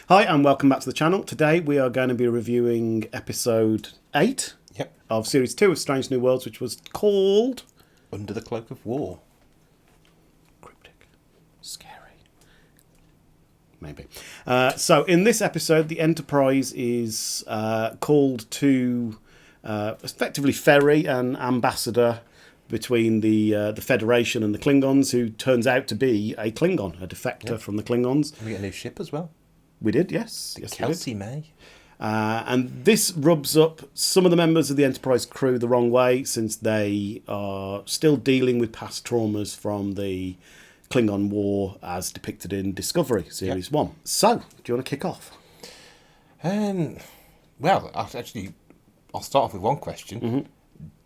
Hi and welcome back to the channel. Today we are going to be reviewing episode 8 of series 2 of Strange New Worlds, which was called Under the Cloak of War. Cryptic. Scary. Maybe. So in this episode, the Enterprise is called to effectively ferry an ambassador between the Federation and the Klingons, who turns out to be a Klingon, a defector from the Klingons. We get a new ship as well. We did, yes. Yes, Kelsey May. And this rubs up some of the members of the Enterprise crew the wrong way, since they are still dealing with past traumas from the Klingon War as depicted in Discovery, Series 1. So, do you want to kick off? Well, I'll start off with one question. Mm-hmm.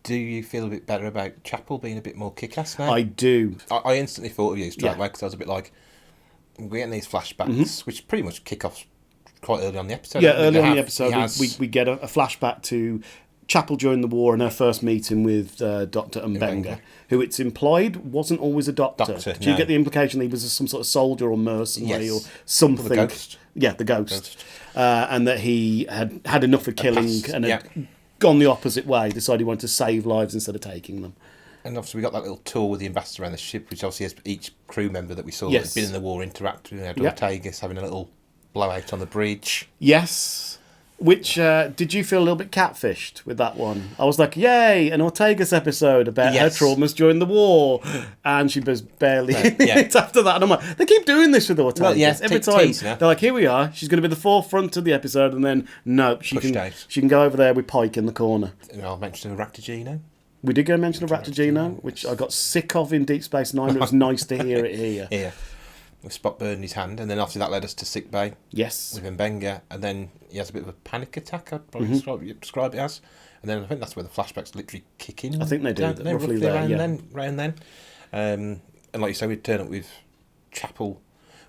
Do you feel a bit better about Chapel being a bit more kick-ass now? I do. I instantly thought of you straight away, because I was a bit like, we're getting these flashbacks, which pretty much kick off quite early on the episode. Yeah, early on the episode, we get a flashback to Chapel during the war and her first meeting with Dr. Mbenga, who it's implied wasn't always a doctor. Did you get the implication that he was some sort of soldier or mercenary or something? The ghost. Yeah, the ghost. And that he had enough of killing and had gone the opposite way, decided he wanted to save lives instead of taking them. And obviously we got that little tour with the ambassador around the ship, which obviously has each crew member that we saw that had been in the war interacting with Ortegas, having a little blowout on the bridge. Yes. Which, did you feel a little bit catfished with that one? I was like, yay, an Ortegas episode about her traumas during the war. And she was barely in it after that. And I'm like, they keep doing this with Ortegas. Every time. They're like, here we are. She's going to be the forefront of the episode. And then, no, she can go over there with Pike in the corner. And I'll mention Raktajino. We did go mention of Raktajino, which I got sick of in Deep Space Nine. It was nice to hear it here. Yeah. With Spock burning his hand, and then obviously that led us to sick bay. Yes. With Mbenga, and then he has a bit of a panic attack. I'd probably describe it as, and then I think that's where the flashbacks literally kick in. I think they do. Roughly around then. And like you say, we'd turn up with Chapel,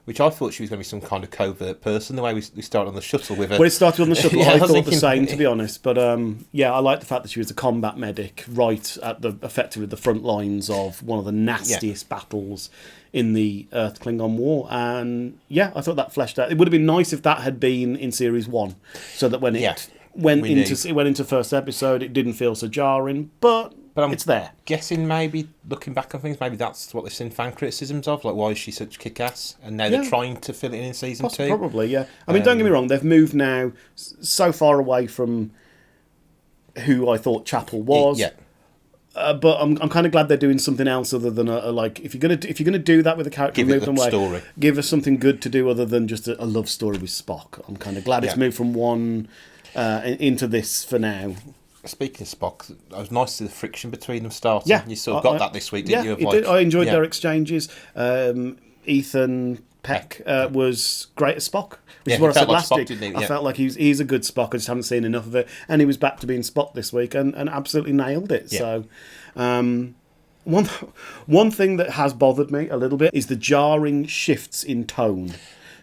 which I thought she was going to be some kind of covert person. The way we started on the shuttle with her. When it started on the shuttle, I thought the same, to be honest. But I like the fact that she was a combat medic, right at effectively the front lines of one of the nastiest battles in the Earth Klingon War. And I thought that fleshed out. It would have been nice if that had been in Series 1, so that when it went into first episode, it didn't feel so jarring. But it's there. Guessing maybe, looking back on things, maybe that's what they've seen fan criticisms of, like why is she such kick-ass? And now they're trying to fill it in season 2. Probably, yeah. I mean, don't get me wrong, they've moved now so far away from who I thought Chapel was. Yeah. But I'm kind of glad they're doing something else other than like if you're gonna do that with a character, give it the story. Give us something good to do other than just a love story with Spock. I'm kind of glad it's moved from one into this for now. Speaking of Spock, it was nice to see the friction between them starting. Yeah, you sort of got that this week, didn't you? Did. I enjoyed their exchanges. Ethan Peck was great as Spock, which is what I said last week. I felt like he's a good Spock. I just haven't seen enough of it, and he was back to being Spock this week and absolutely nailed it. Yeah. So, one thing that has bothered me a little bit is the jarring shifts in tone.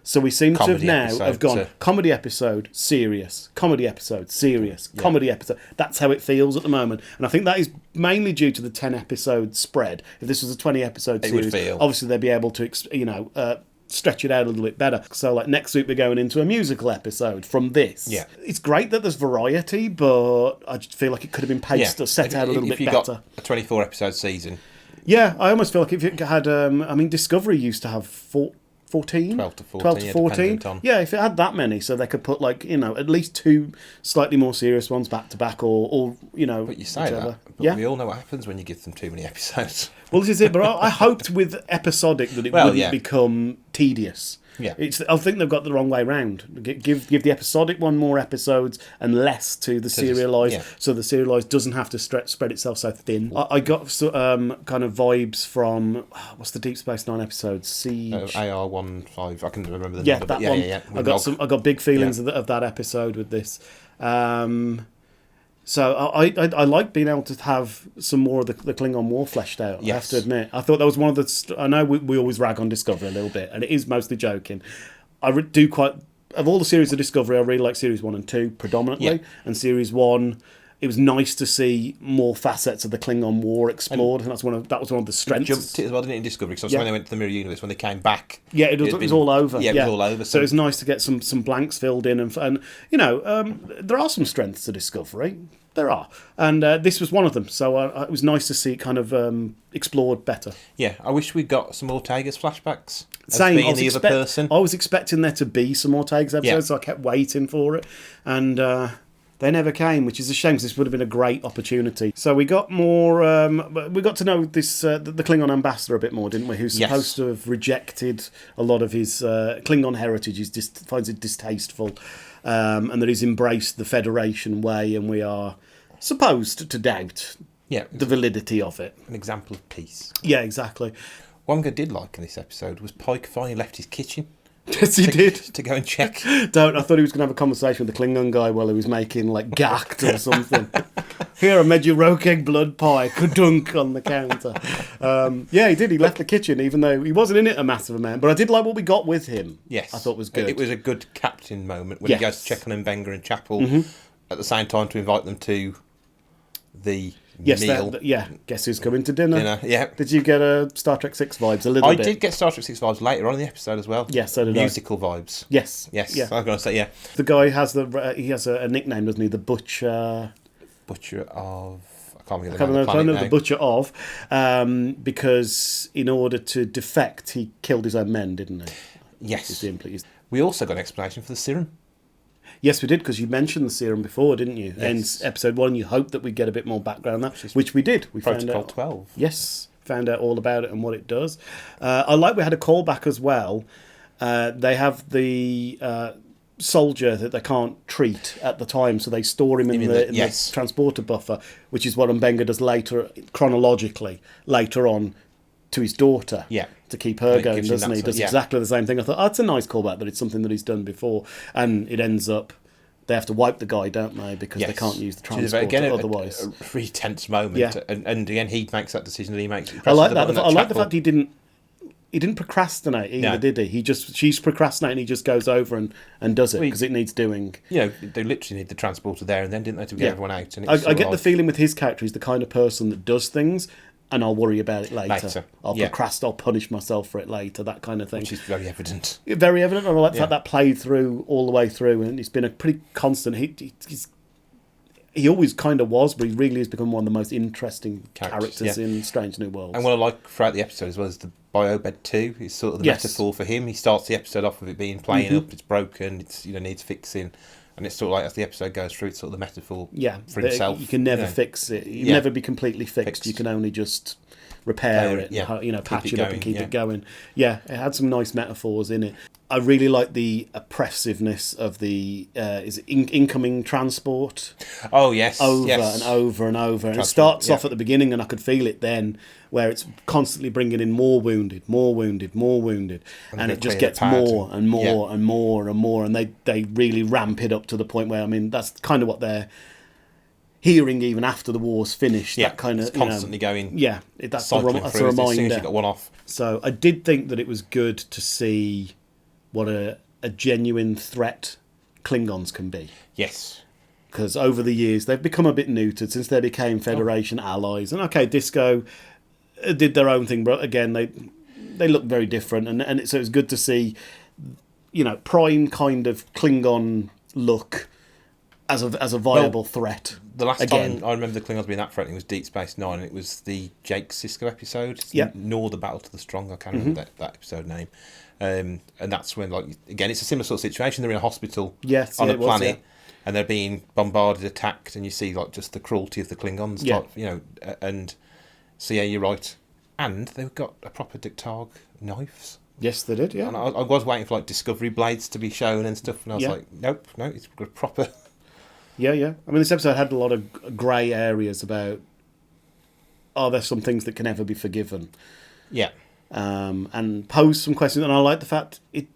So we seem to have gone comedy episode, serious, comedy episode, serious, comedy episode. That's how it feels at the moment. And I think that is mainly due to the 10-episode spread. If this was a 20-episode series, obviously they'd be able to, stretch it out a little bit better. So like next week we're going into a musical episode from this. Yeah. It's great that there's variety, but I just feel like it could have been paced or set out a little bit better. If you got a 24-episode season. Yeah, I almost feel like if it had, Discovery used to have 14? 12 to 14. Yeah, if it had that many, so they could put at least 2 slightly more serious ones back to back, or But you say whichever. That, but we all know what happens when you give them too many episodes. Well, this is it. But I hoped with episodic that it wouldn't become tedious. Yeah, I think they've got the wrong way round. Give the episodic one more episodes and less to the serialised, so the serialised doesn't have to spread itself so thin. I got kind of vibes from what's the Deep Space Nine episode? Siege. AR-15. I can remember the number. That one. Yeah. I got big feelings of that episode with this. So I like being able to have some more of the Klingon War fleshed out, I have to admit. I thought that was one of the... I know we always rag on Discovery a little bit, and it is mostly joking. I do quite... Of all the series of Discovery, I really like Series 1 and 2 predominantly, and Series 1 it was nice to see more facets of the Klingon War explored, and that was one of the strengths. Jumped it as well, didn't it, in Discovery? Because when they went to the Mirror Universe, when they came back, it was all over. Yeah, it was all over. So it was nice to get some blanks filled in, and there are some strengths to Discovery. There are, and this was one of them. So it was nice to see it kind of explored better. Yeah, I wish we'd got some Ortega's flashbacks. Same, being the other person. I was expecting there to be some Ortega's episodes, so I kept waiting for it, and they never came, which is a shame because this would have been a great opportunity. So we got more. We got to know this the Klingon ambassador a bit more, didn't we? Who's supposed to have rejected a lot of his Klingon heritage. He finds it distasteful, and that he's embraced the Federation way, and we are supposed to doubt the validity of it. An example of peace. Yeah, exactly. One I did like in this episode was Pike finally left his kitchen. Yes, he did. To go and check. I thought he was going to have a conversation with the Klingon guy while he was making, like, gacked or something. Here, I made you roke egg blood pie. Kadunk on the counter. He did. He left the kitchen, even though he wasn't in it a massive amount. But I did like what we got with him. Yes. I thought was good. It was a good captain moment when he goes to check on Mbenga and Chapel at the same time to invite them to the meal. Guess who's coming to dinner? Yeah. Did you get a Star Trek 6 vibes a little bit? I did get Star Trek 6 vibes later on in the episode as well. Yes, so did Musical vibes. Yes. Yeah. I was going to say, yeah. The guy has a nickname, doesn't he? The Butcher... Butcher of... I can't remember the name. The Butcher of, because in order to defect, he killed his own men, didn't he? Yes. We also got an explanation for the serum. Yes, we did, because you mentioned the serum before, didn't you? Yes. In episode 1, you hoped that we'd get a bit more background on that, which we did. We Protocol found out, 12. Yes, found out all about it and what it does. I like we had a callback as well. They have the soldier that they can't treat at the time, so they store him in the transporter buffer, which is what Mbenga does later, chronologically, later on, to his daughter. Yeah. To keep her going, doesn't he? He does exactly the same thing. I thought, that's a nice callback, that it's something that he's done before. And it ends up, they have to wipe the guy, don't they? Because they can't use the transporter otherwise. A really tense moment. Yeah. And again, he makes that decision that he makes. I like that. I like the fact he didn't procrastinate either, did he? She's procrastinating, he just goes over and does it because it needs doing. They literally need the transporter there and then, didn't they, to get everyone out? And I get the feeling with his character, he's the kind of person that does things and I'll worry about it later. I'll procrastinate, I'll punish myself for it later, that kind of thing. Which is very evident. Very evident, and I like the fact that played through all the way through, and it's been a pretty constant. He always kind of was, but he really has become one of the most interesting characters in Strange New Worlds. And what I like throughout the episode as well is the biobed too. It's sort of the metaphor for him. He starts the episode off with it being playing up, it's broken, it's needs fixing. And it's sort of like as the episode goes through, it's sort of the metaphor for himself. You can never fix it. You never be completely fixed. You can only just repair it, patch it up and keep it going. Yeah, it had some nice metaphors in it. I really like the oppressiveness of the incoming transport. Oh, yes. Over and over and over. And it starts off at the beginning, and I could feel it then, where it's constantly bringing in more wounded. And it just gets more and more and more and more. And they really ramp it up to the point where, I mean, that's kind of what they're hearing even after the war's finished. Yeah, that kind of constantly going. Yeah, that's a reminder. As soon as you got one off. So I did think that it was good to see what a genuine threat Klingons can be. Yes. Because over the years, they've become a bit neutered since they became Federation allies. And okay, Disco did their own thing, but again, they look very different. And so it was good to see, prime kind of Klingon look as a viable threat. The last time I remember the Klingons being that threatening was Deep Space Nine. And it was the Jake Sisko episode. Nor the Battle to the Strong. I can't remember that episode name. And that's when, again, it's a similar sort of situation. They're in a hospital on a planet, and they're being bombarded, attacked, and you see just the cruelty of the Klingons. And so you're right. And they've got a proper Dictarg knives. Yes, they did. Yeah. And I was waiting for Discovery blades to be shown and stuff, and I was like, nope, no, it's got proper. Yeah. I mean, this episode had a lot of grey areas about, are there some things that can never be forgiven? Yeah. And posed some questions, and I like the fact it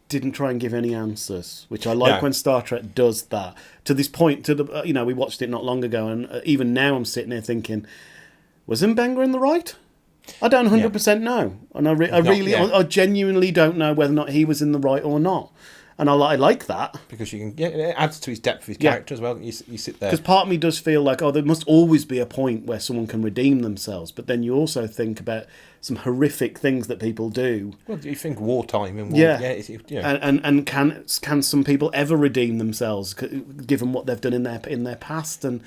didn't try and give any answers, which I like when Star Trek does that. To this point, we watched it not long ago, and even now I'm sitting there thinking, was Mbenga in the right? I don't 100% know, and I genuinely don't know whether or not he was in the right or not. And I like that. Because you can, it adds to his depth of his character as well. You sit there. Because part of me does feel like, there must always be a point where someone can redeem themselves. But then you also think about some horrific things that people do. Well, you think wartime and and can some people ever redeem themselves given what they've done in their past? And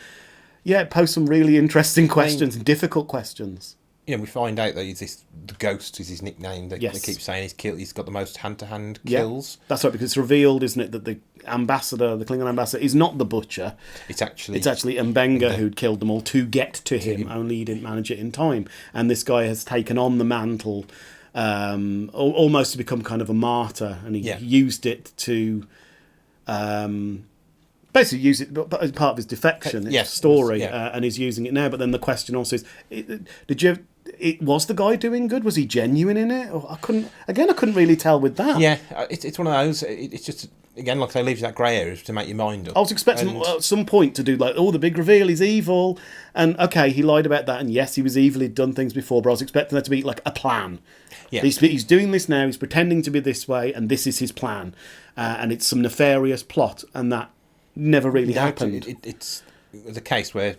it poses some really interesting questions and difficult questions. We find out that the Ghost is his nickname. They keep saying he's got the most hand-to-hand kills. That's right, because it's revealed, isn't it, that the ambassador, the Klingon ambassador, is not the butcher. It's actually Mbenga who'd killed them all to get to him, only he didn't manage it in time. And this guy has taken on the mantle almost to become kind of a martyr, and he used it to... basically use it as part of his defection story, and he's using it now. But then the question also is, was the guy doing good? Was he genuine in it? Or I couldn't really tell with that. Yeah, it's one of those. It's just, again, like I say, leaves that grey area to make your mind up. I was expecting at some point to do the big reveal, he's evil, and okay, he lied about that, and yes, he was evil, he'd done things before, but I was expecting there to be like a plan. Yeah. He's doing this now, he's pretending to be this way, and this is his plan, and it's some nefarious plot, and that never really happened. It was a case where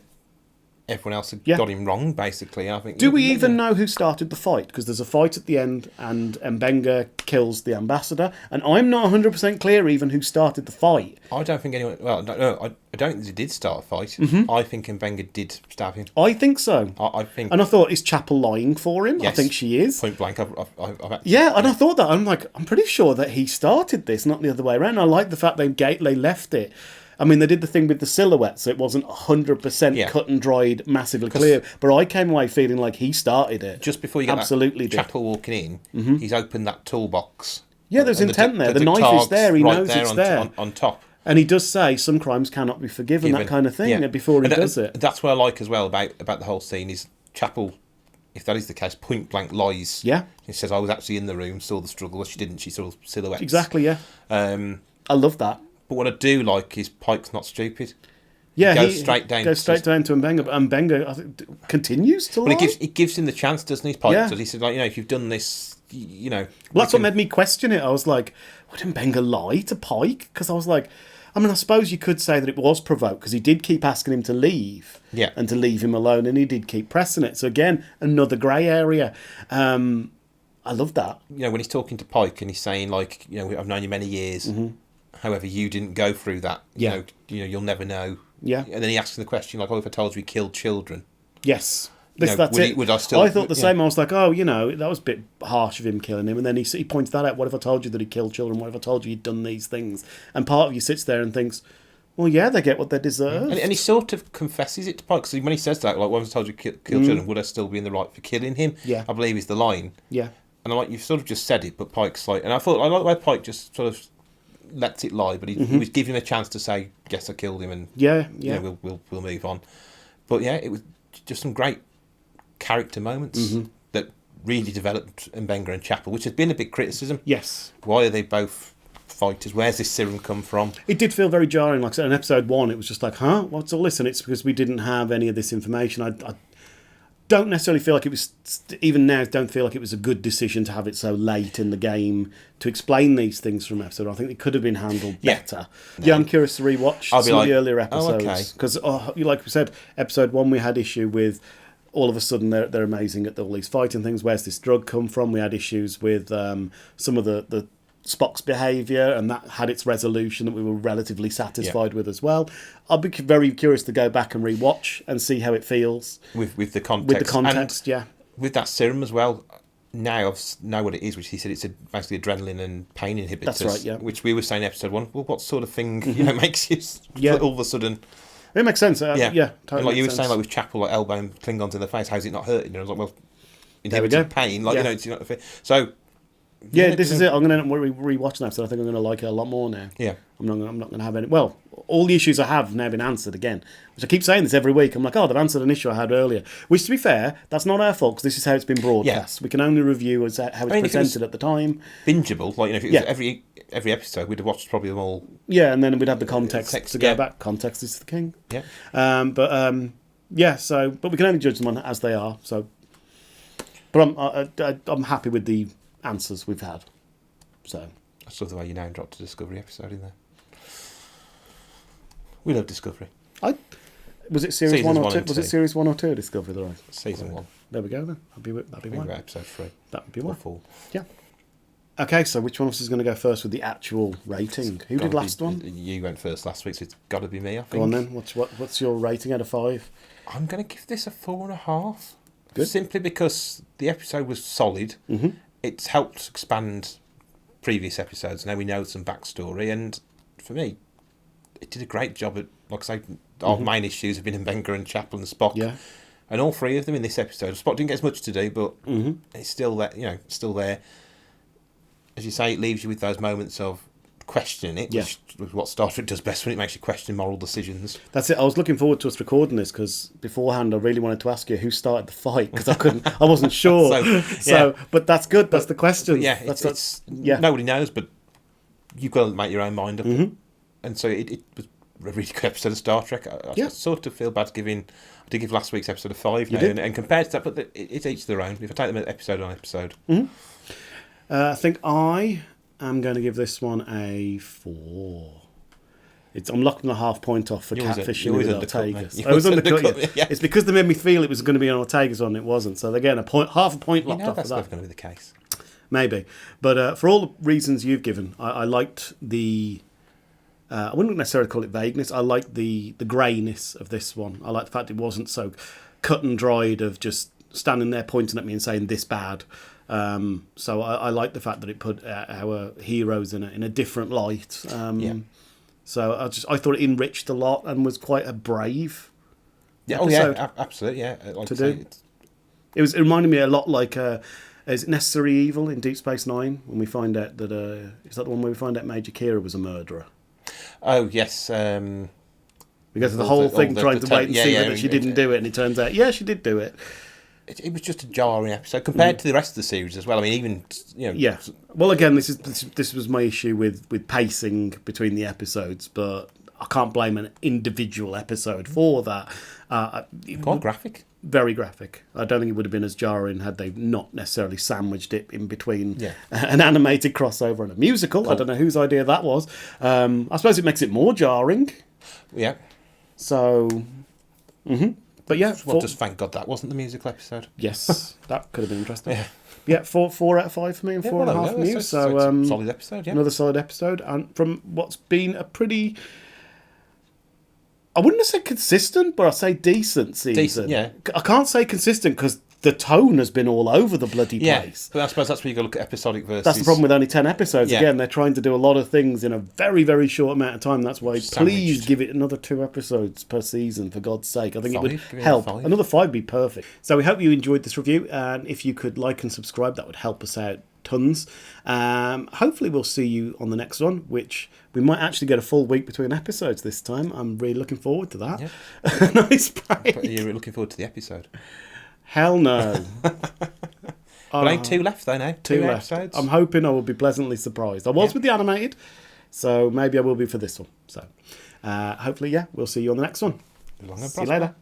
everyone else had got him wrong, basically. I think. Do we even know who started the fight? Because there's a fight at the end, and Mbenga kills the ambassador, and I'm not 100% clear even who started the fight. I don't think anyone... Well, no, I don't think he did start a fight. Mm-hmm. I think Mbenga did stab him. I think so. I think... And I thought, is Chapel lying for him? Yes, I think she is. Point blank. And I thought that. I'm like, I'm pretty sure that he started this, not the other way around. I like the fact they left it. I mean, they did the thing with the silhouette, so it wasn't 100% cut and dried, massively clear. But I came away feeling like he started it. Just before you get absolutely that Chapel walking in, he's opened that toolbox. Yeah, there's intent there. The knife is there. He knows it's there. On top. And he does say some crimes cannot be forgiven, that kind of thing, before he does it. That's what I like as well about the whole scene is Chapel, if that is the case, point blank lies. Yeah. He says, I was actually in the room, saw the struggle. Well, she didn't. She saw silhouettes. Exactly, yeah. I love that. But what I do like is Pike's not stupid. Yeah, he goes straight down. Goes straight down to Mbenga, but Mbenga I think, continues to lie. Well, it gives him the chance, doesn't he? Pike does. He said, if you've done this, Well, that's what made me question it. I was like, would Mbenga lie to Pike? Because I was like, I suppose you could say that it was provoked, because he did keep asking him to leave, and to leave him alone, and he did keep pressing it. So again, another grey area. I love that. When he's talking to Pike and he's saying, I've known you many years. Mm-hmm. However, you didn't go through that. You'll never know. Yeah. And then he asks the question, if I told you he killed children. Yes. That's it. Would I still... I thought the same. I was like, that was a bit harsh of him killing him. And then he points that out. What if I told you that he killed children? What if I told you he'd done these things? And part of you sits there and thinks, well, yeah, they get what they deserve. And he sort of confesses it to Pike. Because when he says that, what if I told you killed children, would I still be in the right for killing him? Yeah. I believe is the line. Yeah. And I'm like, you've sort of just said it, but Pike's like... And I thought, I like the way Pike just sort of lets it lie, but he was giving him a chance to say, "Guess I killed him," and we'll move on. But it was just some great character moments that really developed Mbenga and Chapel, which has been a big criticism. Yes, why are they both fighters? Where's this serum come from? It did feel very jarring. Like I said, in episode 1, it was just like, huh, what's all this? And it's because we didn't have any of this information. I don't necessarily feel like it was, even now, don't feel like it was a good decision to have it so late in the game to explain these things from episode. I think it could have been handled better. Yeah, I'm curious to rewatch some of the earlier episodes. Because, like we said, episode 1, we had issue with all of a sudden they're amazing at all these fighting things. Where's this drug come from? We had issues with some of the Spock's behaviour, and that had its resolution that we were relatively satisfied with as well. I'll be very curious to go back and rewatch and see how it feels with the context. With the context, and with that serum as well. Now I know what it is, which he said it's basically adrenaline and pain inhibitors. That's right, yeah. Which we were saying in episode 1. Well, what sort of thing makes you all of a sudden? It makes sense. Totally. And like you were saying, like with Chapel, like elbowing Klingons in the face, how's it not hurting? And I was like, well, inhibiting pain, it's not. So. Yeah, this is it. I'm going to rewatch that, so I think I'm going to like it a lot more now. Yeah. I'm not going to have any... Well, all the issues I have now been answered again, which I keep saying this every week. I'm like, they've answered an issue I had earlier. Which, to be fair, that's not our fault, because this is how it's been broadcast. Yeah. We can only review how it's presented at the time. Bingeable, if it was every episode, we'd have watched probably them all. Yeah, and then we'd have the context to go back. Context is the king. Yeah. But we can only judge them as they are. So, but I'm happy with the answers we've had. So I just love the way you now dropped a Discovery episode in there. We love Discovery. Was it series Seasons 1 or 2? one and Was it two. series 1 or 2 Discovery the Rise? Season 1. There we go then. That'd be one. Episode 3. That would be Or one. 4. Yeah. Okay, so which one of us is going to go first with the actual rating? Who did last one? You went first last week, so it's got to be me, I think. Go on then. What's your rating out of 5? I'm going to give this a 4.5. Good. Simply because the episode was solid. Mm-hmm. It's helped expand previous episodes. Now we know some backstory, and for me, it did a great job at, like I say, our main issues have been Wenger and Chapel and Spock. Yeah. And all three of them in this episode. Spock didn't get as much to do, but it's still there. Still there. As you say, it leaves you with those moments of questioning it, which is what Star Trek does best, when it makes you question moral decisions. That's it. I was looking forward to us recording this because beforehand I really wanted to ask you who started the fight because I wasn't sure. But that's good. That's the question. It's nobody knows, but you've got to make your own mind up. And so it was a really good episode of Star Trek. I sort of feel bad I did give last week's episode a 5 now, and compared to that, but it's each their own. If I take them episode on episode. I think I am going to give this one a 4. I'm knocking a half point off for catfishing with Ortega's. I was undercut. It's because they made me feel it was going to be an Ortega's one, and it wasn't. So again, half a point locked off. That's for that. going to be the case. Maybe, but for all the reasons you've given, I liked the. I wouldn't necessarily call it vagueness. I like the greyness of this one. I like the fact it wasn't so cut and dried of just standing there pointing at me and saying this bad. So I like the fact that it put our heroes in a different light. So I thought it enriched a lot and was quite a brave episode. Absolutely, yeah. To do. It reminded me a lot like is it Necessary Evil in Deep Space Nine when we find out that is that the one where we find out Major Kira was a murderer? Oh yes. We go through the whole thing trying to wait and see whether she didn't do it, and it turns out she did do it. It was just a jarring episode compared to the rest of the series as well. I mean, even Yeah. Well, again, this was my issue with pacing between the episodes, but I can't blame an individual episode for that. Quite graphic. Very graphic. I don't think it would have been as jarring had they not necessarily sandwiched it in between an animated crossover and a musical. Cool. I don't know whose idea that was. I suppose it makes it more jarring. Yeah. So, but yeah. Well, just thank God that wasn't the musical episode. Yes, that could have been interesting. Yeah, 4 out of 5 for me and 4.5 from you. So it's a solid episode, yeah. Another solid episode. And from what's been a pretty... I wouldn't say consistent, but I'll say decent season. Decent, yeah. I can't say consistent because the tone has been all over the bloody place. But I suppose that's where you got to look at episodic versus... That's the problem with only 10 episodes. Yeah. Again, they're trying to do a lot of things in a very, very short amount of time. That's why please give it another 2 episodes per season, for God's sake. I think it would help. Another 5 would be perfect. So we hope you enjoyed this review, and if you could like and subscribe, that would help us out tons. Hopefully we'll see you on the next one, which we might actually get a full week between episodes this time. I'm really looking forward to that. Yeah. Nice break. But you're looking forward to the episode? Hell no. But ain't 2 left though now. 2 episodes. I'm hoping I will be pleasantly surprised. I was with the animated, so maybe I will be for this one. So hopefully, we'll see you on the next one. See you later.